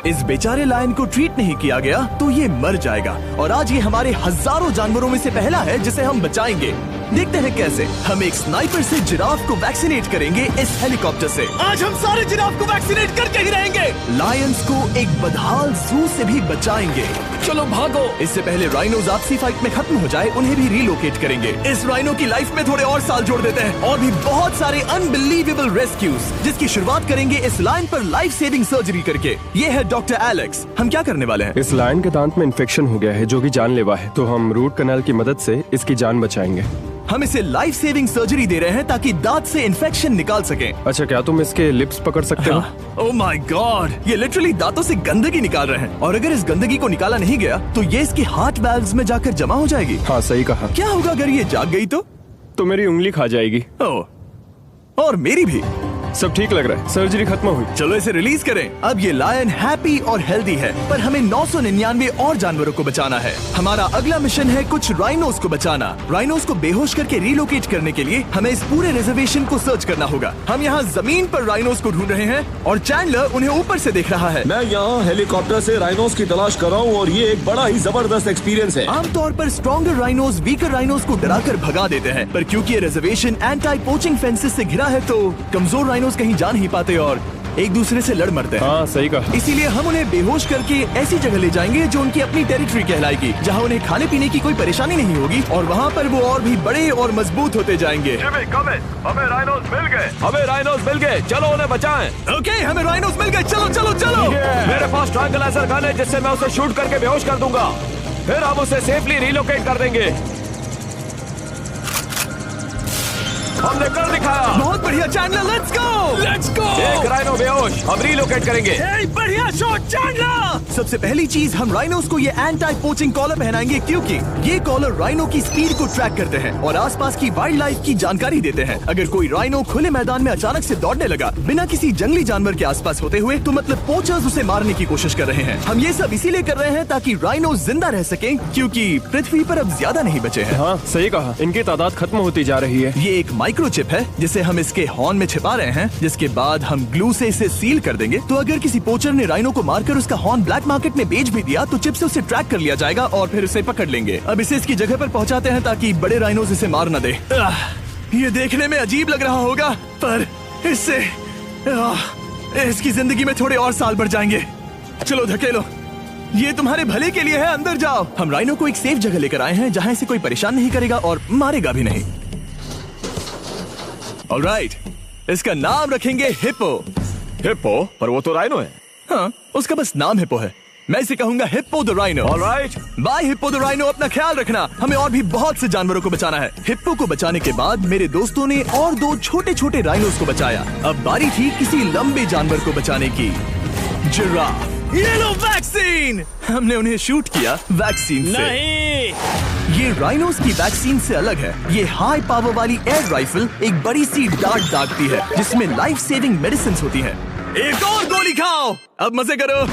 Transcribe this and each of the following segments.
इस बेचारे लायन को ट्रीट नहीं किया गया तो ये मर जाएगा। और आज ये हमारे हजारों जानवरों में से पहला है जिसे हम बचाएंगे। देखते हैं कैसे। हम एक स्नाइपर से जिराफ को वैक्सीनेट करेंगे इस हेलीकॉप्टर से। आज हम सारे जिराफ को वैक्सीनेट करके ही रहेंगे। लायंस को एक बदहाल जू से भी बचाएंगे। चलो भागो। इससे पहले राइनोज आपसी फाइट में खत्म हो जाए, उन्हें भी रिलोकेट करेंगे। इस राइनो की लाइफ में थोड़े और साल जोड़ देते हैं और भी बहुत सारे अनबिलीवेबल रेस्क्यूज, जिसकी शुरुआत करेंगे इस लायन पर लाइफ सेविंग सर्जरी करके। ये है डॉक्टर एलेक्स। हम क्या करने वाले हैं? इस लायन के दांत में इन्फेक्शन हो गया है जो कि जानलेवा है, तो हम रूट कैनाल की मदद से इसकी जान बचाएंगे। हम इसे लाइफ सेविंग सर्जरी दे रहे हैं ताकि दांत से इन्फेक्शन निकाल सकें। अच्छा, क्या तुम इसके लिप्स पकड़ सकते हो? ओह माय गॉड, ये लिटरली दांतों से गंदगी निकाल रहे हैं। और अगर इस गंदगी को निकाला नहीं गया तो ये इसकी हार्ट वाल्व्स में जाकर जमा हो जाएगी। हाँ, सही कहा। क्या होगा अगर ये जाग गई तो मेरी उंगली खा जाएगी। ओह, और मेरी भी। सब ठीक लग रहा है, सर्जरी खत्म हुई। चलो इसे रिलीज करें। अब ये लायन हैप्पी और हेल्दी है, पर हमें 999 और जानवरों को बचाना है। हमारा अगला मिशन है कुछ राइनोस को बचाना। राइनोस को बेहोश करके रिलोकेट करने के लिए हमें इस पूरे रिजर्वेशन को सर्च करना होगा। हम यहाँ जमीन पर राइनोस को ढूंढ रहे हैं और चैंडलर उन्हें ऊपर से देख रहा है। मैं यहाँ हेलीकॉप्टर से राइनोस की तलाश कर रहा हूँ और ये एक बड़ा ही जबरदस्त एक्सपीरियंस है। आमतौर पर स्ट्रॉन्गर राइनोस वीकर राइनोस को डराकर भगा देते हैं, पर क्योंकि ये रिजर्वेशन एंटी पोचिंग फेंसेस से घिरा है तो कमजोर राइनोस कहीं जा नहीं पाते और एक दूसरे से लड़ मरते हैं। हाँ, सही कहा। इसीलिए हम उन्हें बेहोश करके ऐसी जगह ले जाएंगे जो उनकी अपनी टेरिटरी कहलाएगी, जहाँ उन्हें खाने पीने की कोई परेशानी नहीं होगी और वहाँ पर वो और भी बड़े और मजबूत होते जाएंगे। हमें राइनोस मिल गए, चलो उन्हें बचाएं। ओके, हमें राइनोस मिल गए, चलो चलो चलो। मेरे पास ट्रायंगलाइजर गन है जिससे मैं उसे शूट करके बेहोश कर दूंगा, फिर हम उसे सेफली रिलोकेट कर देंगे। हमने कर दिखाया। बहुत बढ़िया चैंडलर, लेट्स गो। एक राइनो बेहोश, हम रिलोकेट करेंगे। बढ़िया शॉट चैंडलर। सबसे पहली चीज, हम राइनोस को ये एंटी पोचिंग कॉलर पहनाएंगे क्योंकि ये कॉलर राइनो की स्पीड को ट्रैक करते हैं और आसपास की वाइल्ड लाइफ की जानकारी देते हैं। अगर कोई राइनो खुले मैदान में अचानक से दौड़ने लगा बिना किसी जंगली जानवर के आसपास होते हुए, तो मतलब पोचर्स उसे मारने की कोशिश कर रहे हैं। हम ये सब इसीलिए कर रहे हैं ताकि राइनो जिंदा रह सके, क्योंकि पृथ्वी पर अब ज्यादा नहीं बचे हैं। हाँ, सही कहा। इनकी तादाद खत्म होती जा रही है। ये एक माइक्रोचिप है जिसे हम इसके हॉर्न में छिपा रहे हैं, जिसके बाद हम ग्लू से इसे सील कर देंगे। तो अगर किसी पोचर ने राइनो को मारकर उसका हॉर्न ब्लैक मार्केट में बेच भी दिया तो चिप से उसे ट्रैक कर लिया जाएगा और फिर उसे पकड़ लेंगे। अब इसे इसकी जगह पर पहुंचाते हैं ताकि बड़े राइनोस इसे मार न दे। ये देखने में अजीब लग रहा होगा, पर इससे इसकी जिंदगी में थोड़े और साल बढ़ जाएंगे। चलो धकेलो, ये तुम्हारे भले के लिए है, अंदर जाओ। हम राइनो को एक सेफ जगह लेकर आए हैं जहाँ इसे कोई परेशान नहीं करेगा और मारेगा भी नहीं। ऑलराइट, इसका नाम रखेंगे हिप्पो। हिप्पो? पर वो तो राइनो है। हाँ, उसका बस नाम हिप्पो है। मैं इसे कहूंगा Hippo the Rhino. Alright, bye Hippo the Rhino. अपना ख्याल रखना, हमें और भी बहुत से जानवरों को बचाना है। हिप्पो को बचाने के बाद मेरे दोस्तों ने और 2 छोटे छोटे राइनोस को बचाया। अब बारी थी किसी लंबे जानवर को बचाने की। जिराफ। ये लो वैक्सीन। हमने उन्हें शूट किया वैक्सीन से। नहीं, ये राइनोस की वैक्सीन से अलग है। ये हाई पावर वाली एयर राइफल एक बड़ी सी डार्ट दागती है जिसमें लाइफ सेविंग मेडिसिन होती है। एक और गोली खाओ, अब मजे करो।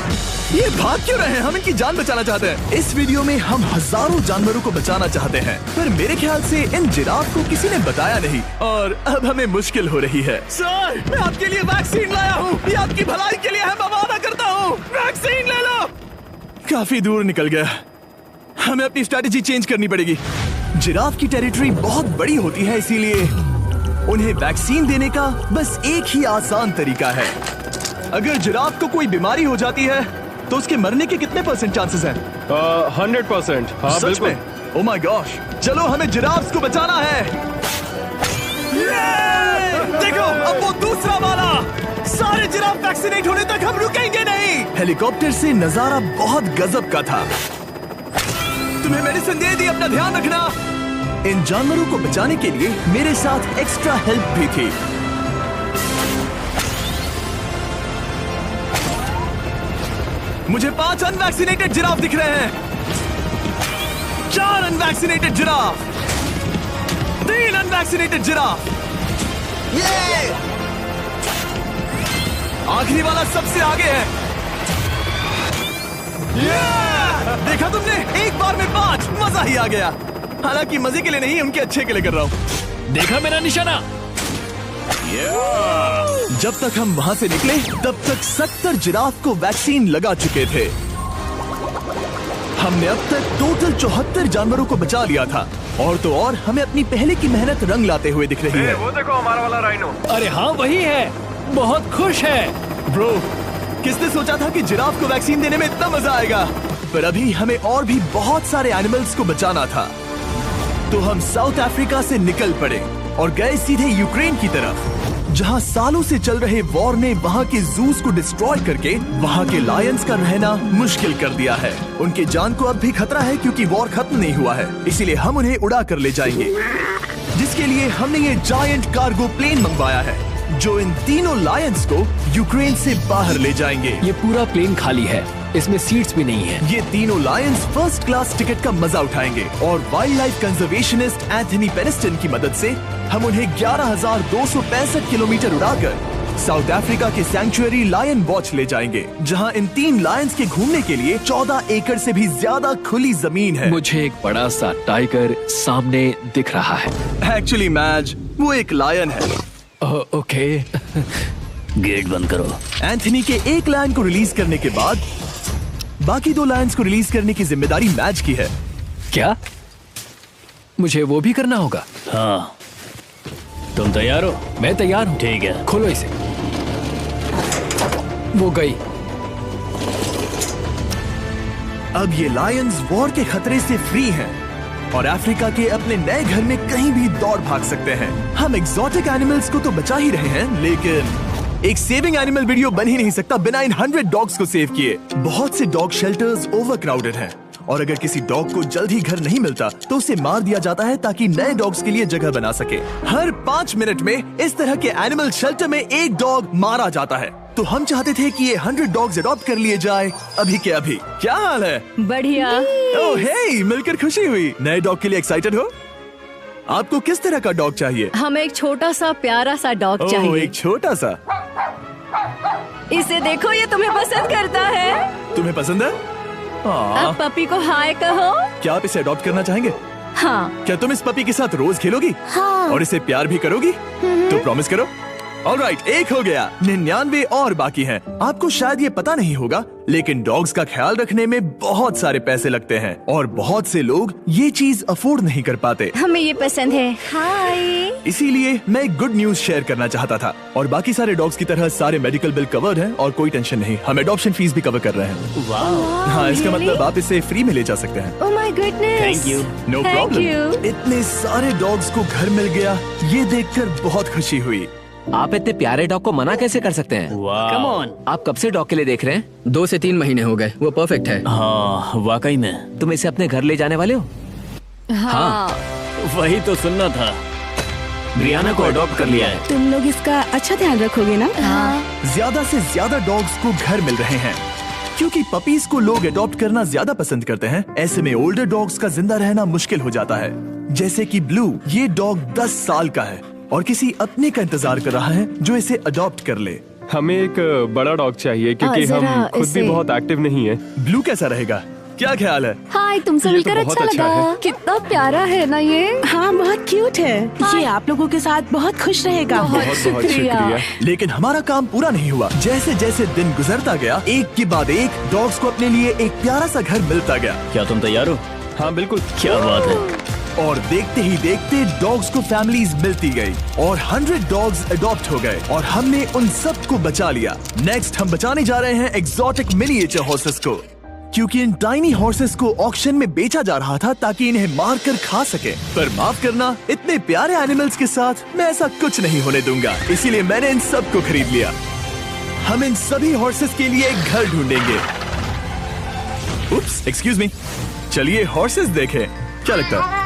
ये भाग क्यों रहे हैं? हम इनकी जान बचाना चाहते हैं। इस वीडियो में हम हजारों जानवरों को बचाना चाहते हैं, पर मेरे ख्याल से इन जिराफ को किसी ने बताया नहीं और अब हमें मुश्किल हो रही है। सर, मैं आपके लिए वैक्सीन लाया हूँ। ये आपकी भलाई के लिए है, मैं वादा करता हूँ। वैक्सीन ले लो। काफी दूर निकल गया, हमें अपनी स्ट्रेटेजी चेंज करनी पड़ेगी। जिराफ की टेरिटरी बहुत बड़ी होती है, इसीलिए उन्हें वैक्सीन देने का बस एक ही आसान तरीका है। अगर जिराफ को कोई बीमारी हो जाती है तो उसके मरने के कितने % चांसेस हैं? 100%। हाँ, सच में? ओह माय गॉश, चलो हमें जिराफ्स को बचाना है। देखो, अब वो दूसरा वाला। सारे जिराफ वैक्सीनेट होने तक हम रुकेंगे नहीं। हेलीकॉप्टर से नजारा बहुत गजब का था। तुम्हें मेडिसिन दे दी, अपना ध्यान रखना। इन जानवरों को बचाने के लिए मेरे साथ एक्स्ट्रा हेल्प भी थी। मुझे 5 अनवैक्सीनेटेड जिराफ दिख रहे हैं। 4 अनवैक्सीनेटेड जिराफ, 3 अनवैक्सीनेटेड जिराफ। ये आखिरी वाला सबसे आगे है। देखा तुमने, एक बार में 5। मजा ही आ गया। हालांकि मजे के लिए नहीं, उनके अच्छे के लिए कर रहा हूँ। देखा मेरा निशाना? जब तक हम वहाँ से निकले तब तक 70 जिराफ को वैक्सीन लगा चुके थे। हमने अब तक टोटल 74 जानवरों को बचा लिया था। और तो और हमें अपनी पहले की मेहनत रंग लाते हुए दिख रही है। वो देखो हमारा वाला राइनो। अरे हाँ वही है, बहुत खुश है। ब्रो, किसने सोचा था कि जिराफ को वैक्सीन देने में इतना मजा आएगा। पर अभी हमें और भी बहुत सारे एनिमल्स को बचाना था। तो हम साउथ अफ्रीका से निकल पड़े और गए सीधे यूक्रेन की तरफ, जहां सालों से चल रहे वॉर ने वहां के जूस को डिस्ट्रॉय करके वहां के लायंस का रहना मुश्किल कर दिया है। उनके जान को अब भी खतरा है क्योंकि वॉर खत्म नहीं हुआ है, इसीलिए हम उन्हें उड़ा कर ले जाएंगे। जिसके लिए हमने ये जायंट कार्गो प्लेन मंगवाया है जो इन तीनों लायंस को यूक्रेन से बाहर ले जाएंगे। ये पूरा प्लेन खाली है, इसमेमें सीट्स भी नहीं है। ये तीनों लायंस फर्स्ट क्लास टिकट का मजा उठाएंगे और वाइल्ड लाइफ कंजर्वेशनिस्ट एंथनी पेनिस्टन की मदद से हम उन्हें 11,265 किलोमीटर उड़ाकर साउथ अफ्रीका के सैंक्चुअरी लायन वॉच ले जाएंगे, जहां इन 3 लायंस के घूमने के लिए 14 एकड़ से भी ज्यादा खुली जमीन है। मुझे एक बड़ा सा टाइगर सामने दिख रहा है। एक्चुअली मैच वो एक लायन है। ओके। गेट बंद करो। एंथनी के एक लायन को रिलीज करने के बाद बाकी 2 लायंस को रिलीज करने की जिम्मेदारी मैच की है। क्या मुझे वो भी करना होगा? हाँ, तुम तैयार हो? मैं तैयार हूँ। ठीक है। खोलो इसे। वो गई। अब ये लायंस वॉर के खतरे से फ्री हैं और अफ्रीका के अपने नए घर में कहीं भी दौड़ भाग सकते हैं। हम एग्जॉटिक एनिमल्स को तो बचा ही रहे हैं, लेकिन एक सेविंग एनिमल वीडियो बन ही नहीं सकता बिना इन 100 डॉग्स को सेव किए। बहुत से डॉग शेल्टर्स ओवरक्राउडेड हैं और अगर किसी डॉग को जल्द ही घर नहीं मिलता तो उसे मार दिया जाता है ताकि नए डॉग्स के लिए जगह बना सके। हर 5 मिनट में इस तरह के एनिमल शेल्टर में एक डॉग मारा जाता है। तो हम चाहते थे कि ये 100 डॉग्स अडॉप्ट कर लिए जाए अभी के अभी। क्या हाल है? बढ़िया। ओह हे, मिलकर खुशी हुई। नए डॉग के लिए एक्साइटेड हो? आपको किस तरह का डॉग चाहिए? हमें एक छोटा सा प्यारा सा डॉग ओह, चाहिए। एक छोटा सा। इसे देखो, ये तुम्हें पसंद करता है। तुम्हें पसंद है? अब पपी को हाय कहो। क्या आप इसे अडॉप्ट करना चाहेंगे? हाँ। क्या तुम इस पपी के साथ रोज खेलोगी? हाँ। और इसे प्यार भी करोगी? तो प्रॉमिस करो। ऑलराइट, एक हो गया। 99 और बाकी हैं। आपको शायद ये पता नहीं होगा, लेकिन डॉग्स का ख्याल रखने में बहुत सारे पैसे लगते हैं और बहुत से लोग ये चीज अफोर्ड नहीं कर पाते। हमें ये पसंद है। हाय। इसीलिए मैं एक गुड न्यूज शेयर करना चाहता था। और बाकी सारे डॉग्स की तरह सारे मेडिकल बिल कवर्ड हैं और कोई टेंशन नहीं। हम एडॉप्शन फीस भी कवर कर रहे हैं। हाँ, इसका मतलब आप इसे फ्री में ले जा सकते हैं। Oh my goodness. Thank you. No problem. इतने सारे डॉग्स को घर मिल गया, ये देखकर बहुत खुशी हुई। आप इतने प्यारे डॉग को मना कैसे कर सकते हैं? Come on. आप कब से डॉग के लिए देख रहे हैं? 2 से 3 महीने हो गए। वो परफेक्ट है। हाँ, वाकई में। तुम इसे अपने घर ले जाने वाले हो? हाँ। वही तो सुनना था। ब्रियाना को अडॉप्ट कर लिया है। तुम लोग इसका अच्छा ध्यान रखोगे ना? हाँ। ज्यादा से ज्यादा डॉग्स को घर मिल रहे हैं क्योंकि पपीज को लोग अडॉप्ट करना ज्यादा पसंद करते हैं। ऐसे में ओल्डर डॉग्स का जिंदा रहना मुश्किल हो जाता है। जैसे कि ब्लू, ये डॉग 10 साल का है और किसी अपने का इंतजार कर रहा है जो इसे अडॉप्ट कर ले। हमें एक बड़ा डॉग चाहिए क्योंकि जरा हम खुद भी इसे- बहुत एक्टिव नहीं है। ब्लू कैसा रहेगा? क्या ख्याल है? हाय, तुमसे ये तो मिलकर बहुत अच्छा अच्छा लगा। है। कितना प्यारा है ना ये। हाँ, बहुत क्यूट है। ये आप लोगों के साथ बहुत खुश रहेगा। बहुत बहुत शुक्रिया। शुक्रिया। लेकिन हमारा काम पूरा नहीं हुआ। जैसे जैसे दिन गुजरता गया, एक के बाद एक डॉग्स को अपने लिए एक प्यारा सा घर मिलता गया। क्या तुम तैयार हो? हाँ बिल्कुल। क्या बात है। और देखते ही देखते डॉग्स को फैमिलीज मिलती गई और 100 डॉग्स अडॉप्ट हो गए और हमने उन सब को बचा लिया। नेक्स्ट हम बचाने जा रहे हैं एग्जॉटिक मिनिएचर हॉर्सेस को, क्योंकि इन टाइनी हॉर्सेस को ऑक्शन में बेचा जा रहा था ताकि इन्हें मार कर खा सके। पर माफ करना, इतने प्यारे एनिमल्स के साथ मैं ऐसा कुछ नहीं होने दूंगा। इसीलिए मैंने इन सब को खरीद लिया। हम इन सभी हॉर्सेस के लिए एक घर ढूंढेंगे। उप्स, एक्सक्यूज मी। चलिए हॉर्सेस देखें। क्या लगता है?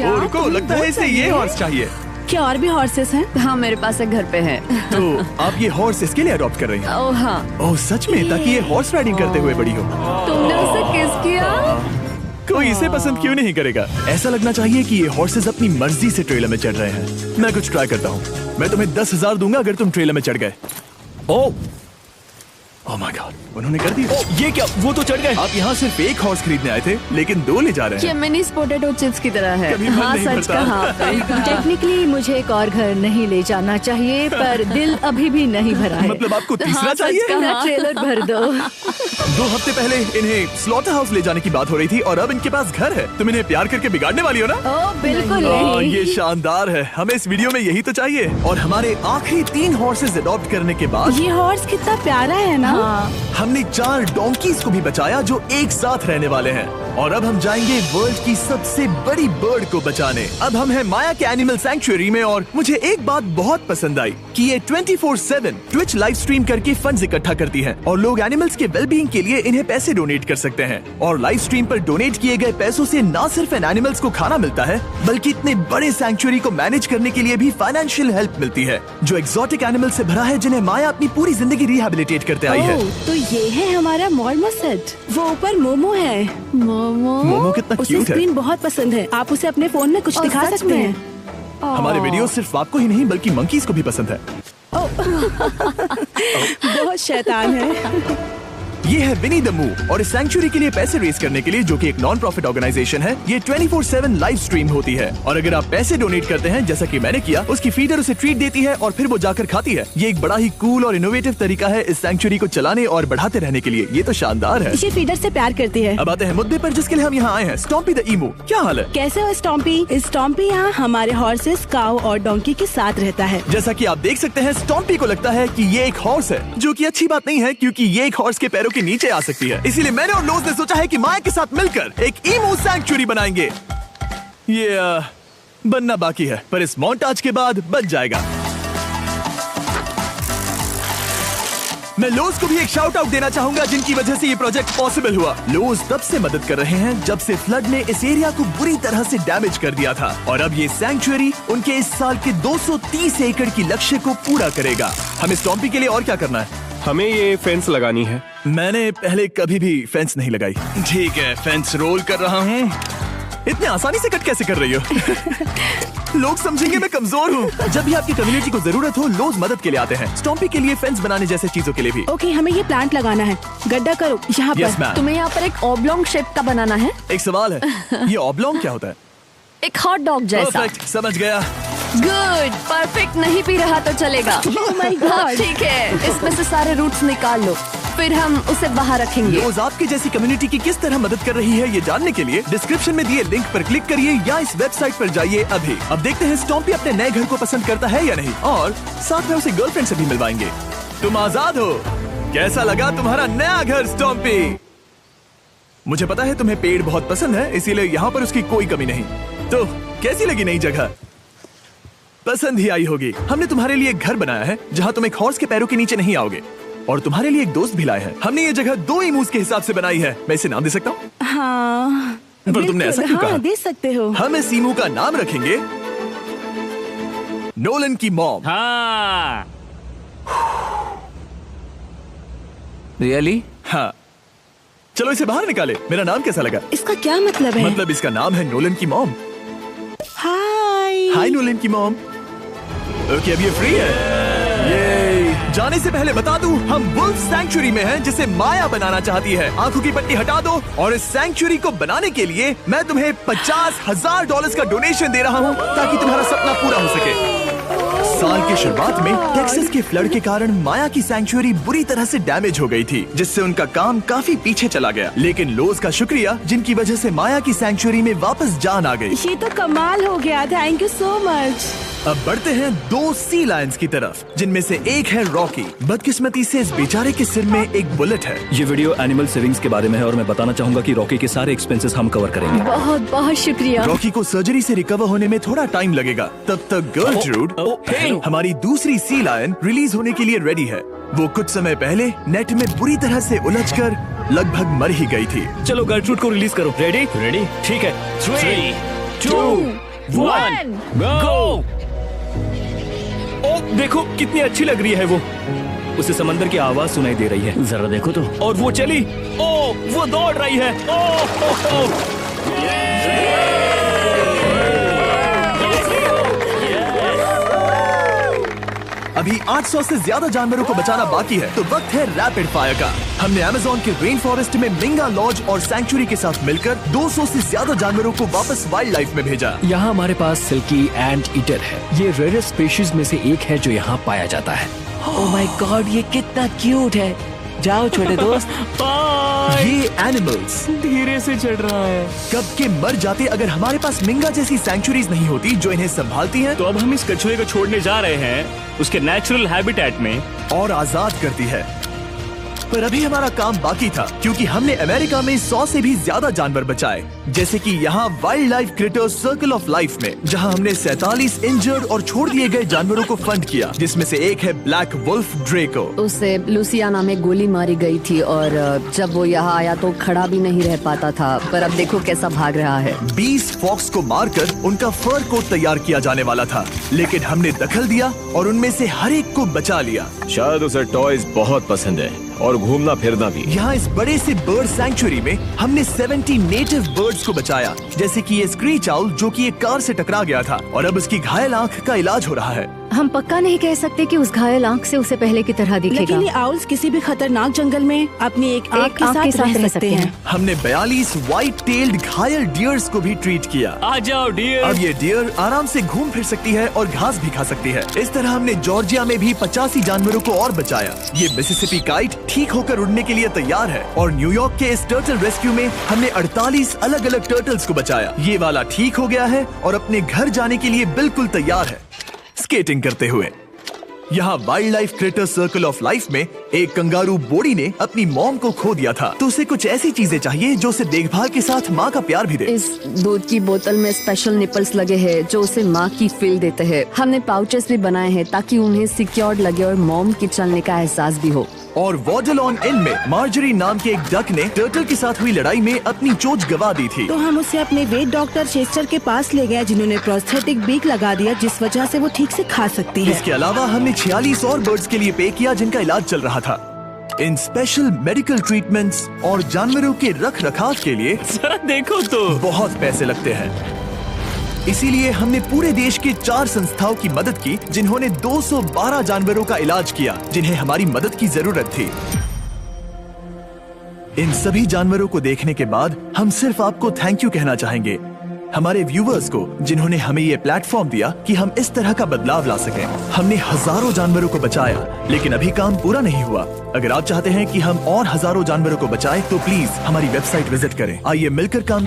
ओ, रुको, लगता है इसे ये हॉर्स चाहिए। क्या और भी हॉर्सेस हैं? हाँ, मेरे पास एक घर पे है। तो आप ये हॉर्स इसके लिए अडॉप्ट कर रही हैं? ओह हाँ। ओह सच में? ताकि ये हॉर्स राइडिंग करते हुए बड़ी हो। तुमने उसे किस किया? कोई इसे पसंद क्यों नहीं करेगा? ऐसा लगना चाहिए कि ये हॉर्सेस अपनी मर्जी से ट्रेलर में चढ़ रहे हैं। मैं कुछ ट्राई करता हूँ। मैं तुम्हें 10,000 दूंगा अगर तुम ट्रेलर में चढ़ गए। ओ, ओह माय गॉड, उन्होंने कर दिया। ये क्या, वो तो चढ़ गए। आप यहाँ सिर्फ एक हॉर्स खरीदने आए थे, लेकिन 2 ले जा रहे ये हैं। मिनी पोटैटो चिप्स की तरह है। कभी मन हाँ नहीं सच भरता। कहा। टेक्निकली मुझे एक और घर नहीं ले जाना चाहिए, पर दिल अभी भी नहीं भरा है। मतलब आपको तीसरा हाँ, सच चाहिए? कहा। मेरा ट्रेलर भर दो। 2 हफ्ते पहले इन्हें स्लॉटर हाउस ले जाने की बात हो रही थी और अब इनके पास घर है। तुम इन्हें प्यार करके बिगाड़ने वाली हो ना? ओ बिल्कुल हाँ, नहीं। ये शानदार है। हमें इस वीडियो में यही तो चाहिए। और हमारे आखिरी 3 हॉर्सेज अडॉप्ट करने के बाद ये हॉर्स कितना प्यारा है ना। हमने 4 डोंकीज को भी बचाया जो एक साथ रहने वाले हैं। और अब हम जाएंगे वर्ल्ड की सबसे बड़ी बर्ड को बचाने। अब हम हैं माया के एनिमल सैंक्चुअरी में और मुझे एक बात बहुत पसंद आई कि ये 24/7 ट्विच लाइव स्ट्रीम करके फंड्स इकट्ठा करती है और लोग एनिमल्स के वेलबींग के लिए इन्हें पैसे डोनेट कर सकते हैं। और लाइव स्ट्रीम पर डोनेट किए गए पैसों से न सिर्फ इन एनिमल्स को खाना मिलता है, बल्कि इतने बड़े सैंक्चुअरी को मैनेज करने के लिए भी फाइनेंशियल हेल्प मिलती है, जो एक्सोटिक एनिमल से भरा है जिन्हें माया अपनी पूरी जिंदगी रिहैबिलिटेट करते आई है। ओह, तो ये है हमारा मॉर्मोसेट। वो ऊपर मोमो है। मोमो कितना उसे क्यूट है। स्क्रीन बहुत पसंद है। आप उसे अपने फोन में कुछ ओह, दिखा सच सकते में? हैं। हमारे वीडियो सिर्फ आपको ही नहीं बल्कि मंकीज को भी पसंद है। बहुत शैतान है। ये है विनी द मू और इस सैंक्चुअरी के लिए पैसे रेज करने के लिए, जो कि एक नॉन प्रॉफिट ऑर्गेनाइजेशन है, ये 24/7 लाइव स्ट्रीम होती है। और अगर आप पैसे डोनेट करते हैं जैसा कि मैंने किया, उसकी फीडर उसे ट्रीट देती है और फिर वो जाकर खाती है। ये एक बड़ा ही कूल और इनोवेटिव तरीका है इस सैंक्चुअरी को चलाने और बढ़ाते रहने के लिए। ये तो शानदार है। ये फीडर से प्यार करती है। अब आते हैं मुद्दे पर जिसके लिए हम यहाँ आए हैं, स्टॉम्पी द ईमू। क्या हाल है? कैसे हो स्टॉम्पी? स्टॉम्पी यहाँ हमारे हॉर्सेस, काऊ और डोंकी के साथ रहता है। जैसा कि आप देख सकते हैं, स्टॉम्पी को लगता है कि ये एक हॉर्स है, जो कि अच्छी बात नहीं है क्योंकि ये एक हॉर्स के पैरों के नीचे आ सकती है। इसीलिए मैंने और लोज ने सोचा है कि माया के साथ मिलकर एक ईमू सैंक्चुअरी बनाएंगे। ये बनना बाकी है, पर इस मोंटाज के बाद बन जाएगा। मैं लोज को भी एक शाउट आउट देना चाहूंगा, जिनकी वजह से ये प्रोजेक्ट पॉसिबल हुआ। लोज तब से मदद कर रहे हैं जब से फ्लड ने इस एरिया को बुरी तरह से डैमेज कर दिया था, और अब ये सैंक्चुअरी उनके इस साल के 230 एकड़ की लक्ष्य को पूरा करेगा। हमें स्टॉम्पी के लिए और क्या करना है? हमें ये फेंस लगानी है। मैंने पहले कभी भी फेंस नहीं लगाई। ठीक है, फेंस रोल कर रहा हूँ। इतने आसानी से कट कैसे कर रही हो? लोग समझेंगे मैं कमजोर हूँ। जब भी आपकी कम्युनिटी को जरूरत हो, लोग मदद के लिए आते हैं। स्टॉम्पी के लिए फेंस बनाने जैसे चीजों के लिए भी। ओके, हमें ये प्लांट लगाना है। गड्ढा करो यहाँ यस पर। मैम। तुम्हें यहाँ पर एक ऑब्लोंग शेप का बनाना है, एक सवाल है, ये ऑब्लोंग क्या होता है? एक हॉट डॉग जैसा। परफेक्ट, समझ गया। गुड, परफेक्ट नहीं पी रहा तो चलेगा। Oh my God. हाँ, ठीक है, इसमें से सारे रूट्स निकाल लो, फिर हम उसे बाहर रखेंगे। लोज आपकी जैसी कम्युनिटी की किस तरह मदद कर रही है, ये जानने के लिए डिस्क्रिप्शन में दिए लिंक पर क्लिक करिए या इस वेबसाइट पर जाइए अभी। अब देखते हैं स्टॉम्पी अपने नए घर को पसंद करता है या नहीं, और साथ में उसे गर्लफ्रेंड से भी मिलवाएंगे। तुम आजाद हो। कैसा लगा तुम्हारा नया घर स्टॉम्पी? मुझे पता है तुम्हें पेड़ बहुत पसंद है, इसीलिए यहाँ पर उसकी कोई कमी नहीं। तो कैसी लगी नई जगह? पसंद ही आई होगी। हमने तुम्हारे लिए एक घर बनाया है जहाँ तुम एक हॉर्स के पैरों के नीचे नहीं आओगे, और तुम्हारे लिए एक दोस्त भी लाए हैं। हमने ये जगह 2 ईमूस के हिसाब से बनाई है। मैं इसे नाम दे सकता हूँ? हाँ, पर तुमने ऐसा क्यों हाँ, कहा? दे सकते हो। हम इस ईमू का नाम रखेंगे नोलन की मॉम। हाँ। रियली? हाँ, चलो इसे बाहर निकाले। मेरा नाम कैसा लगा? इसका क्या मतलब है? मतलब इसका नाम है नोलन की मॉम। हाय। हाय नोलन की मॉम। ओके, अब ये फ्री है। ये जाने से पहले बता दूं, हम वुल्फ सैंक्चुअरी में हैं, जिसे माया बनाना चाहती है। आंखों की पट्टी हटा दो, और इस सैंक्चुअरी को बनाने के लिए मैं तुम्हें $50,000 का डोनेशन दे रहा हूं, ताकि तुम्हारा सपना पूरा हो सके। साल की शुरुआत में टेक्सास के फ्लड के कारण माया की सैंक्चुअरी बुरी तरह से डैमेज हो गई थी, जिससे उनका काम काफी पीछे चला गया। लेकिन लोज का शुक्रिया, जिनकी वजह से माया की सैंक्चुअरी में वापस जान आ गई। ये तो कमाल हो गया। Thank you so much. अब बढ़ते हैं 2 सी लायंस की तरफ, जिनमें से एक है रॉकी। बदकिस्मती से इस बेचारे के सिर में एक बुलेट है। ये वीडियो एनिमल सेविंग्स के बारे में है और मैं बताना चाहूंगा कि रॉकी के सारे एक्सपेंसेस हम कवर करेंगे। बहुत बहुत शुक्रिया। रॉकी को सर्जरी से रिकवर होने में थोड़ा टाइम लगेगा। तब तक गर्लट्रूड, हमारी दूसरी सी लायन, रिलीज होने के लिए रेडी है। वो कुछ समय पहले नेट में बुरी तरह से उलझकर लगभग मर ही गई थी। चलो गर्लफ्रूड को रिलीज करो। रेडी? रेडी, ठीक है। 3, 2, 1, गो। ओ, देखो कितनी अच्छी लग रही है वो। उसे समंदर की आवाज सुनाई दे रही है। जरा देखो तो। और वो चली। ओ, वो दौड़ रही है। ओ, अब अभी 800 से ज्यादा जानवरों को बचाना बाकी है, तो वक्त है रैपिड फायर का। हमने अमेज़न के रेन फॉरेस्ट में मिंगा लॉज और सैंक्चुरी के साथ मिलकर 200 से ज्यादा जानवरों को वापस वाइल्ड लाइफ में भेजा। यहाँ हमारे पास सिल्की एंट ईटर है। ये रेयरेस्ट स्पीशीज में से एक है जो यहाँ पाया जाता है। ओह माय गॉड, ये कितना क्यूट है। जाओ छोटे दोस्त। ये एनिमल्स धीरे से चढ़ रहा है। कब के मर जाते अगर हमारे पास मिंगा जैसी सैंक्चुरीज नहीं होती जो इन्हें संभालती हैं तो अब हम इस कछुए को छोड़ने जा रहे हैं उसके नेचुरल हैबिटेट में और आजाद करती है। पर अभी हमारा काम बाकी था, क्योंकि हमने अमेरिका में 100 से भी ज्यादा जानवर बचाए, जैसे कि यहाँ wild life creators circle of life में, जहाँ हमने 47 इंजर्ड और छोड़ दिए गए जानवरों को फंड किया, जिसमें से एक है ब्लैक वुल्फ ड्रेको। उसे लुसियाना में गोली मारी गई थी और जब वो यहाँ आया तो खड़ा भी नहीं रह पाता था, पर अब देखो कैसा भाग रहा है। 20 फॉक्स को मारकर उनका फर कोट तैयार किया जाने वाला था, लेकिन हमने दखल दिया और उनमें से हर एक को बचा लिया। शायद उसे टॉयज बहुत पसंद है और घूमना फिरना भी। यहाँ इस बड़े से बर्ड सैंक्चुरी में हमने 70 नेटिव बर्ड्स को बचाया, जैसे कि ये स्क्रीच आउल जो कि एक कार से टकरा गया था और अब उसकी घायल आंख का इलाज हो रहा है। हम पक्का नहीं कह सकते कि उस घायल आंख से उसे पहले की तरह दिखेगा। लेकिन ये आउल्स किसी भी खतरनाक जंगल में अपनी एक आंख के साथ रह सकते हैं। हमने 42 व्हाइट टेल्ड घायल डियर्स को भी ट्रीट किया। आ जाओ डियर। अब ये डियर आराम से घूम फिर सकती है और घास भी खा सकती है। इस तरह हमने जॉर्जिया में भी 85 जानवरों को और बचाया। ये मिसिसिपी काइट ठीक होकर उड़ने के लिए तैयार है और न्यूयॉर्क के इस टर्टल रेस्क्यू में हमने 48 अलग अलग टर्टल्स को बचाया। ये वाला ठीक हो गया है और अपने घर जाने के लिए बिल्कुल तैयार है स्केटिंग करते हुए। यहाँ wild life creator circle of life में एक कंगारू बोडी ने अपनी मॉम को खो दिया था, तो उसे कुछ ऐसी चीजें चाहिए जो उसे देखभाल के साथ माँ का प्यार भी दे। इस दूध की बोतल में स्पेशल निपल्स लगे हैं जो उसे माँ की फील देते हैं। हमने पाउचेस भी बनाए हैं ताकि उन्हें सिक्योर्ड लगे और मॉम के चलने का एहसास भी हो। और वॉडलॉन इन में मार्जरी नाम के एक डक ने टर्टल के साथ हुई लड़ाई में अपनी चोंच गवा दी थी, तो हम उसे अपने वेट डॉक्टर चेस्टर के पास ले गए, जिन्होंने प्रोस्थेटिक बीक लगा दिया, जिस वजह से वो ठीक से खा सकती है। इसके अलावा हमने 46 और बर्ड्स के लिए पे किया जिनका इलाज चल रहा था। इन स्पेशल मेडिकल ट्रीटमेंट्स और जानवरों के रख रखाव के लिए जरा देखो तो बहुत पैसे लगते हैं। इसीलिए हमने पूरे देश के 4 संस्थाओं की मदद की जिन्होंने 212 जानवरों का इलाज किया जिन्हें हमारी मदद की जरूरत थी। इन सभी जानवरों को देखने के बाद हम सिर्फ आपको थैंक यू कहना चाहेंगे, हमारे व्यूवर्स को जिन्होंने हमें ये प्लेटफॉर्म दिया कि हम इस तरह का बदलाव ला सकें। हमने हजारों जानवरों को बचाया, लेकिन अभी काम पूरा नहीं हुआ। अगर आप चाहते हैं कि हम और हजारों जानवरों को बचाएं, तो प्लीज हमारी वेबसाइट विजिट करें। आइए मिलकर काम